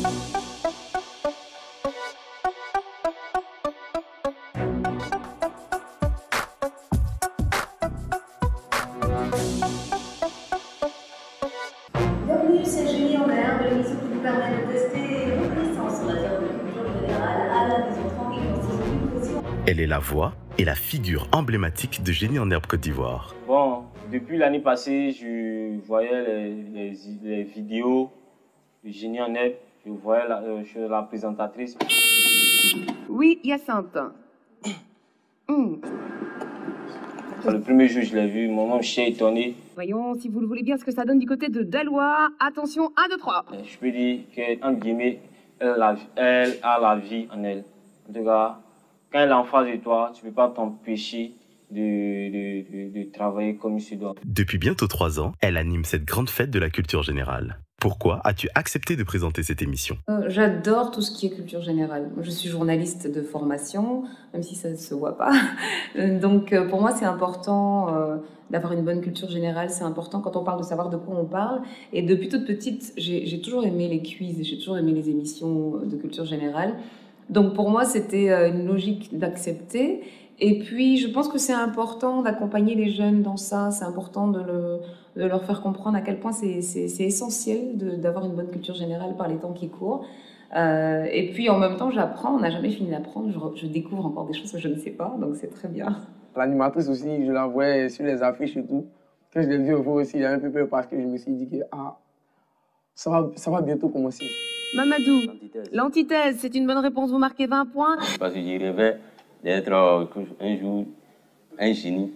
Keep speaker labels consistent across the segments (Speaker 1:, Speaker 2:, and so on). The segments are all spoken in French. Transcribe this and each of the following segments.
Speaker 1: Bienvenue, c'est Génie en Herbe, l'émission qui vous permet de tester vos connaissances en matière de culture générale à la des enfants qui constituent une pression.
Speaker 2: Elle est la voix et la figure emblématique de Génie en Herbe Côte d'Ivoire.
Speaker 3: Bon, depuis l'année passée, je voyais les vidéos de Génie en Herbe. Je voyais la présentatrice.
Speaker 4: Oui, Hyacinthe.
Speaker 3: Le premier jour, je l'ai vu, mon j'étais étonné.
Speaker 4: Voyons, si vous le voulez bien, ce que ça donne du côté de Dalois. Attention, 1, 2, 3.
Speaker 3: Je peux dire qu'entre guillemets, elle a la vie en elle. En tout cas, quand elle est en face de toi, tu ne peux pas t'empêcher de travailler comme il se doit.
Speaker 2: Depuis bientôt 3 ans, elle anime cette grande fête de la culture générale. Pourquoi as-tu accepté de présenter cette émission?
Speaker 5: J'adore tout ce qui est culture générale. Je suis journaliste de formation, même si ça ne se voit pas. Donc pour moi, c'est important d'avoir une bonne culture générale. C'est important quand on parle de savoir de quoi on parle. Et depuis toute petite, j'ai toujours aimé les quiz, j'ai toujours aimé les émissions de culture générale. Donc pour moi, c'était une logique d'accepter. Et puis, je pense que c'est important d'accompagner les jeunes dans ça. C'est important de leur faire comprendre à quel point c'est essentiel d'avoir une bonne culture générale par les temps qui courent. Et puis, en même temps, j'apprends. On n'a jamais fini d'apprendre. Je découvre encore des choses que je ne sais pas. Donc, c'est très bien.
Speaker 6: L'animatrice aussi, je la voyais sur les affiches et tout. Quand je l'ai vue au voix aussi, j'ai un peu peur parce que je me suis dit que ça va bientôt commencer.
Speaker 4: Mamadou, l'antithèse, c'est une bonne réponse. Vous marquez 20 points.
Speaker 7: Parce que je rêvais d'être un jour un génie,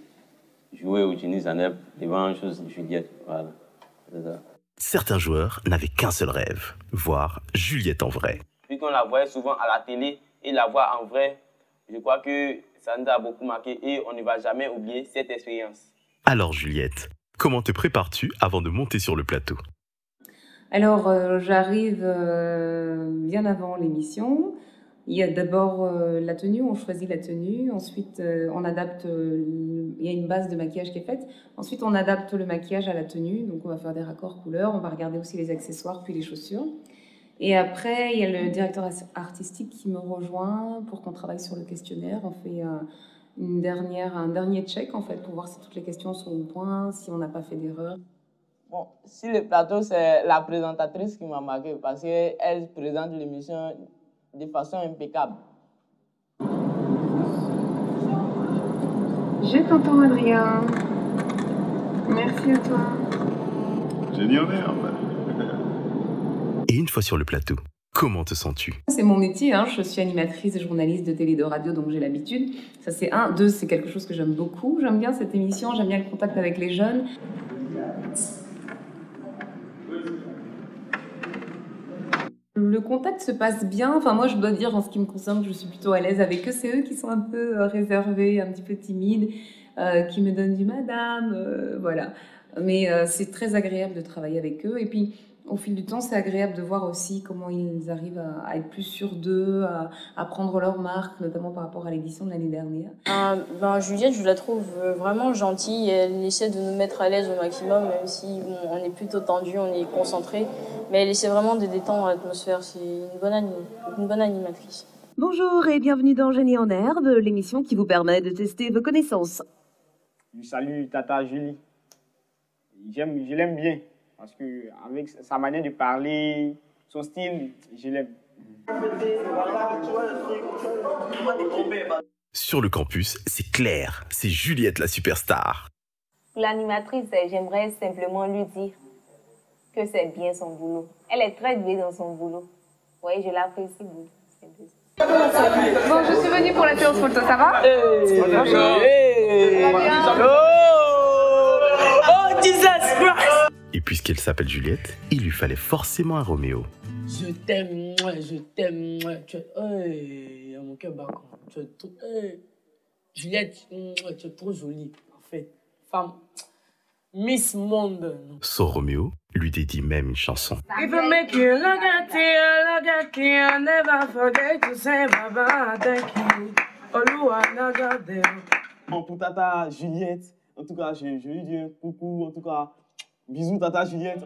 Speaker 7: jouer au Génie en Herbe devant une chose de Juliette. Voilà. Ça.
Speaker 2: Certains joueurs n'avaient qu'un seul rêve, voir Juliette en vrai.
Speaker 3: Puisqu'on la voyait souvent à la télé et la voir en vrai, je crois que ça nous a beaucoup marqué et on ne va jamais oublier cette expérience.
Speaker 2: Alors Juliette, comment te prépares-tu avant de monter sur le plateau?
Speaker 5: Alors, j'arrive bien avant l'émission. Il y a d'abord la tenue, on choisit la tenue. Ensuite, on adapte, il y a une base de maquillage qui est faite. Ensuite, on adapte le maquillage à la tenue. Donc, on va faire des raccords couleurs. On va regarder aussi les accessoires, puis les chaussures. Et après, il y a le directeur artistique qui me rejoint pour qu'on travaille sur le questionnaire. On fait un dernier check, en fait, pour voir si toutes les questions sont au point, si on n'a pas fait d'erreur.
Speaker 6: Bon, sur le plateau, c'est la présentatrice qui m'a marqué parce qu'elle présente l'émission de façon impeccable.
Speaker 4: Je t'entends, Adrien. Merci à toi.
Speaker 8: Génie en Herbe.
Speaker 2: Et une fois sur le plateau, comment te sens-tu?
Speaker 5: C'est mon métier, hein. Je suis animatrice et journaliste de télé et de radio, donc j'ai l'habitude. Ça, c'est un. Deux, c'est quelque chose que j'aime beaucoup. J'aime bien cette émission, j'aime bien le contact avec les jeunes. Le contact se passe bien. Enfin, moi, je dois dire, en ce qui me concerne, que je suis plutôt à l'aise avec eux. C'est eux qui sont un peu réservés, un petit peu timides, qui me donnent du madame, voilà. Mais c'est très agréable de travailler avec eux. Et puis, au fil du temps, c'est agréable de voir aussi comment ils arrivent à être plus sûrs d'eux, à prendre leur marque, notamment par rapport à l'édition de l'année dernière.
Speaker 9: Juliette, je la trouve vraiment gentille. Elle essaie de nous mettre à l'aise au maximum, même si on est plutôt tendu, on est concentré. Mais elle essaie vraiment de détendre l'atmosphère. C'est une bonne animatrice.
Speaker 4: Bonjour et bienvenue dans Génie en Herbe, l'émission qui vous permet de tester vos connaissances.
Speaker 3: Je salue Tata Julie. Je l'aime bien. Parce qu'avec sa manière de parler, son style, je l'aime.
Speaker 2: Sur le campus, c'est clair, c'est Juliette la superstar.
Speaker 10: L'animatrice, j'aimerais simplement lui dire que c'est bien son boulot. Elle est très douée dans son boulot. Oui, je l'apprécie beaucoup.
Speaker 4: Bon, je suis venue pour la séance photo, ça va?
Speaker 6: Bonjour.
Speaker 3: Oh, Jesus Christ!
Speaker 2: Et puisqu'elle s'appelle Juliette, il lui fallait forcément un Roméo.
Speaker 6: Je t'aime, je t'aime. Hey, mon cœur bat. Juliette, tu es trop jolie, en fait. Femme, Miss Monde.
Speaker 2: Son Roméo lui dédie même une chanson.
Speaker 6: If I make you look at you, I'll never forget to say bye-bye, thank you. Oluwa Nagadeo.
Speaker 3: Bon, pour Tata Juliette, en tout cas, je lui dis un coucou, en tout cas, bisous Tata Juliette.